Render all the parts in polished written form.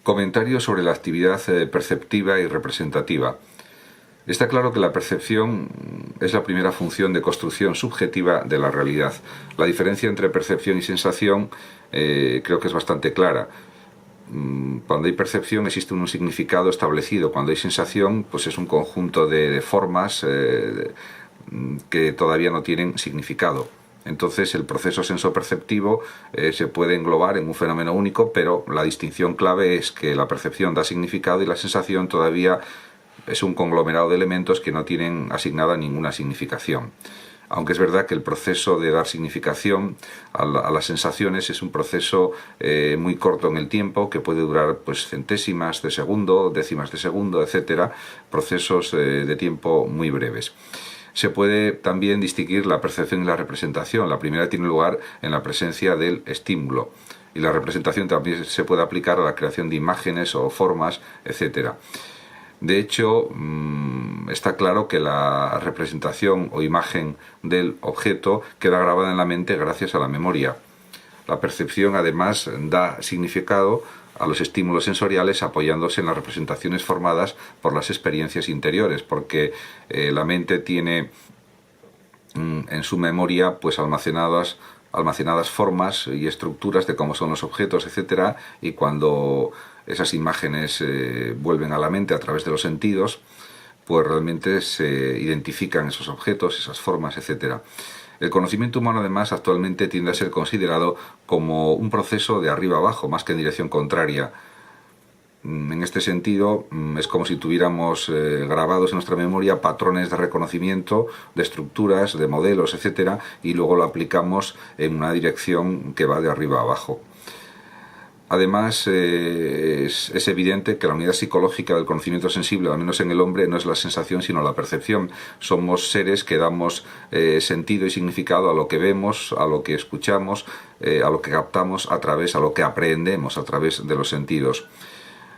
Comentario sobre la actividad perceptiva y representativa. Está claro que la percepción es la primera función de construcción subjetiva de la realidad. La diferencia entre percepción y sensación creo que es bastante clara. Cuando hay percepción existe un significado establecido, cuando hay sensación pues es un conjunto de formas que todavía no tienen significado. Entonces el proceso sensoperceptivo se puede englobar en un fenómeno único, pero la distinción clave es que la percepción da significado y la sensación todavía es un conglomerado de elementos que no tienen asignada ninguna significación. Aunque es verdad que el proceso de dar significación a las sensaciones es un proceso muy corto en el tiempo, que puede durar pues centésimas de segundo, décimas de segundo, etcétera, procesos de tiempo muy breves. Se puede también distinguir la percepción y la representación. La primera tiene lugar en la presencia del estímulo y la representación también se puede aplicar a la creación de imágenes o formas, etcétera. De hecho, está claro que la representación o imagen del objeto queda grabada en la mente gracias a la memoria. La percepción además da significado a los estímulos sensoriales apoyándose en las representaciones formadas por las experiencias interiores, porque la mente tiene en su memoria pues almacenadas formas y estructuras de cómo son los objetos, etcétera, y cuando esas imágenes vuelven a la mente a través de los sentidos, pues realmente se identifican esos objetos, esas formas, etcétera. El conocimiento humano además actualmente tiende a ser considerado como un proceso de arriba abajo, más que en dirección contraria. En este sentido, es como si tuviéramos grabados en nuestra memoria patrones de reconocimiento, de estructuras, de modelos, etcétera, y luego lo aplicamos en una dirección que va de arriba a abajo. Además, es evidente que la unidad psicológica del conocimiento sensible, al menos en el hombre, no es la sensación sino la percepción. Somos seres que damos sentido y significado a lo que vemos, a lo que escuchamos, a lo que captamos, a lo que aprendemos a través de los sentidos.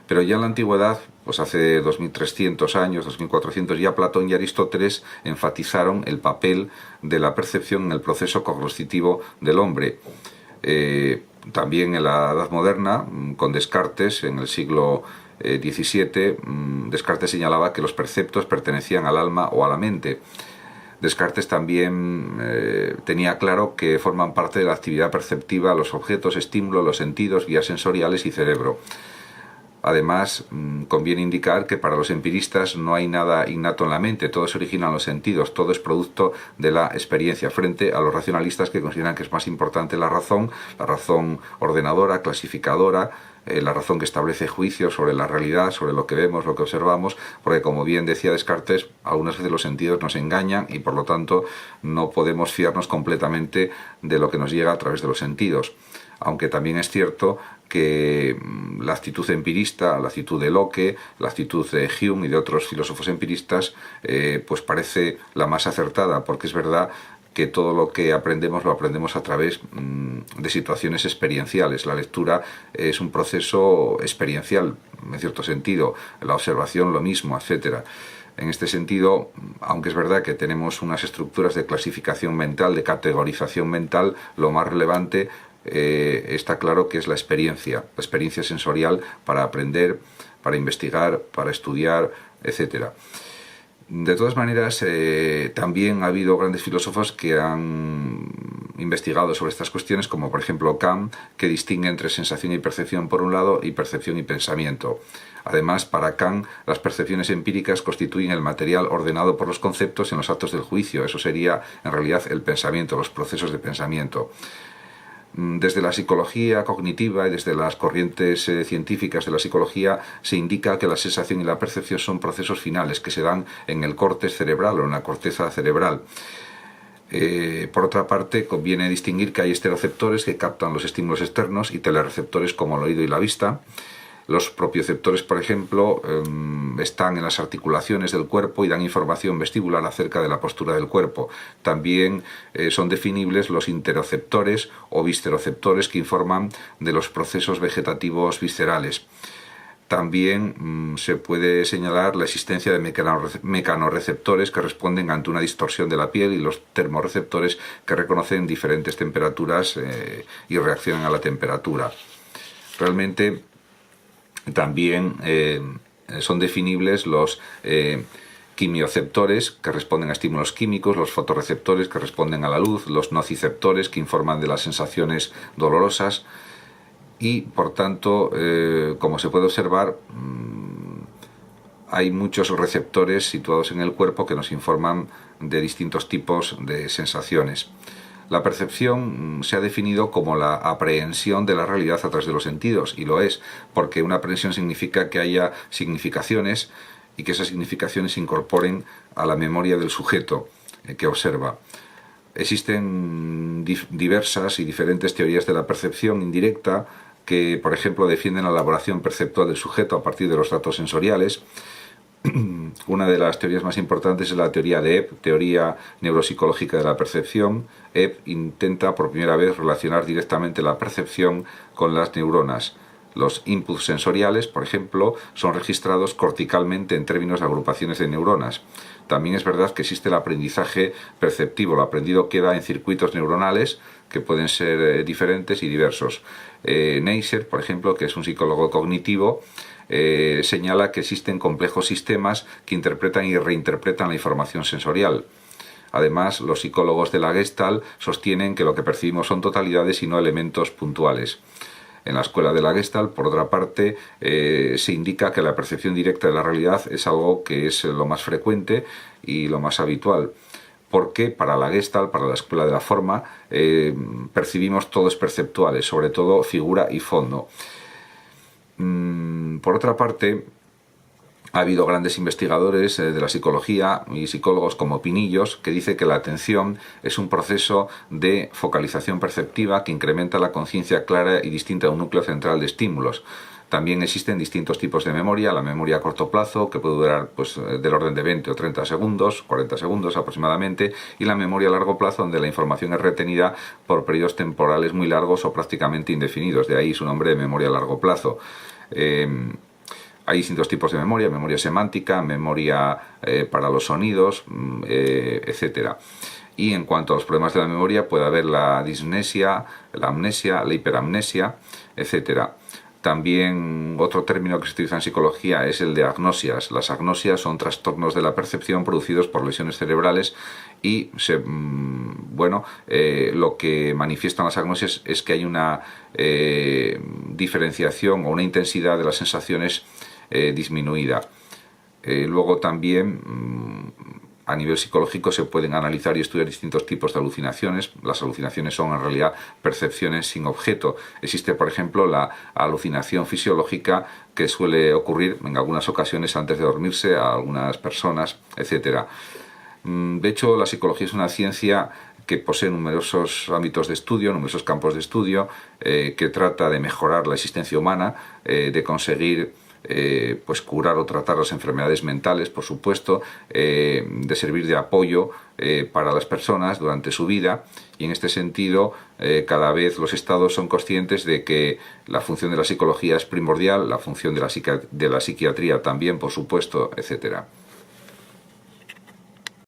Pero ya en la antigüedad, pues hace 2300 años, 2400, ya Platón y Aristóteles enfatizaron el papel de la percepción en el proceso cognoscitivo del hombre. También en la Edad Moderna, con Descartes, en el siglo XVII, Descartes señalaba que los perceptos pertenecían al alma o a la mente. Descartes también tenía claro que forman parte de la actividad perceptiva los objetos, estímulos, los sentidos, vías sensoriales y cerebro. Además, conviene indicar que para los empiristas no hay nada innato en la mente, todo se origina en los sentidos, todo es producto de la experiencia, frente a los racionalistas que consideran que es más importante la razón ordenadora, clasificadora, la razón que establece juicios sobre la realidad, sobre lo que vemos, lo que observamos, porque como bien decía Descartes, algunas veces los sentidos nos engañan y por lo tanto no podemos fiarnos completamente de lo que nos llega a través de los sentidos. Aunque también es cierto que la actitud empirista, la actitud de Locke, la actitud de Hume y de otros filósofos empiristas, pues parece la más acertada, porque es verdad que todo lo que aprendemos lo aprendemos a través de situaciones experienciales. La lectura es un proceso experiencial, en cierto sentido, la observación lo mismo, etcétera. En este sentido, aunque es verdad que tenemos unas estructuras de clasificación mental, de categorización mental, lo más relevante está claro que es la experiencia sensorial para aprender, para investigar, para estudiar, etcétera. De todas maneras, también ha habido grandes filósofos que han investigado sobre estas cuestiones, como por ejemplo Kant, que distingue entre sensación y percepción por un lado y percepción y pensamiento. Además, para Kant, las percepciones empíricas constituyen el material ordenado por los conceptos en los actos del juicio. Eso sería, en realidad, el pensamiento, los procesos de pensamiento. Desde la psicología cognitiva y desde las corrientes científicas de la psicología se indica que la sensación y la percepción son procesos finales que se dan en el córtex cerebral o en la corteza cerebral. Por otra parte, conviene distinguir que hay estereoceptores que captan los estímulos externos y telereceptores como el oído y la vista. Los propioceptores, por ejemplo, están en las articulaciones del cuerpo y dan información vestibular acerca de la postura del cuerpo. También son definibles los interoceptores o visceroceptores que informan de los procesos vegetativos viscerales. También se puede señalar la existencia de mecanorreceptores que responden ante una distorsión de la piel y los termorreceptores que reconocen diferentes temperaturas y reaccionan a la temperatura. Realmente También son definibles los quimioceptores, que responden a estímulos químicos, los fotorreceptores, que responden a la luz, los nociceptores, que informan de las sensaciones dolorosas, y por tanto, como se puede observar, hay muchos receptores situados en el cuerpo que nos informan de distintos tipos de sensaciones. La percepción se ha definido como la aprehensión de la realidad a través de los sentidos, y lo es, porque una aprehensión significa que haya significaciones y que esas significaciones se incorporen a la memoria del sujeto que observa. Existen diversas y diferentes teorías de la percepción indirecta que, por ejemplo, defienden la elaboración perceptual del sujeto a partir de los datos sensoriales. Una de las teorías más importantes es la teoría de Epp, teoría neuropsicológica de la percepción. Epp intenta por primera vez relacionar directamente la percepción con las neuronas. Los inputs sensoriales, por ejemplo, son registrados corticalmente en términos de agrupaciones de neuronas. También es verdad que existe el aprendizaje perceptivo. Lo aprendido queda en circuitos neuronales que pueden ser diferentes y diversos. Neisser, por ejemplo, que es un psicólogo cognitivo, señala que existen complejos sistemas que interpretan y reinterpretan la información sensorial. Además, los psicólogos de la Gestalt sostienen que lo que percibimos son totalidades y no elementos puntuales. En la escuela de la Gestalt, por otra parte, se indica que la percepción directa de la realidad es algo que es lo más frecuente y lo más habitual, porque para la Gestalt, para la escuela de la forma, percibimos todo es perceptuales, sobre todo figura y fondo. Por otra parte, ha habido grandes investigadores de la psicología y psicólogos como Pinillos, que dice que la atención es un proceso de focalización perceptiva que incrementa la conciencia clara y distinta de un núcleo central de estímulos. También existen distintos tipos de memoria: la memoria a corto plazo, que puede durar del orden de 20 o 30 segundos, 40 segundos aproximadamente, y la memoria a largo plazo, donde la información es retenida por periodos temporales muy largos o prácticamente indefinidos, de ahí su nombre de memoria a largo plazo. Hay distintos tipos de memoria semántica, memoria para los sonidos, etc. Y en cuanto a los problemas de la memoria, puede haber la dismnesia, la amnesia, la hiperamnesia, etc. También otro término que se utiliza en psicología es el de agnosias. Las agnosias son trastornos de la percepción producidos por lesiones cerebrales y lo que manifiestan las agnosias es que hay una diferenciación o una intensidad de las sensaciones disminuida. Luego también a nivel psicológico se pueden analizar y estudiar distintos tipos de alucinaciones. Las alucinaciones son en realidad percepciones sin objeto. Existe, por ejemplo, la alucinación fisiológica, que suele ocurrir en algunas ocasiones antes de dormirse a algunas personas, etc. De hecho, la psicología es una ciencia que posee numerosos ámbitos de estudio, numerosos campos de estudio, que trata de mejorar la existencia humana, de conseguir curar o tratar las enfermedades mentales, por supuesto, de servir de apoyo para las personas durante su vida, y en este sentido cada vez los estados son conscientes de que la función de la psicología es primordial, la función de la psiquiatría también, por supuesto, etc.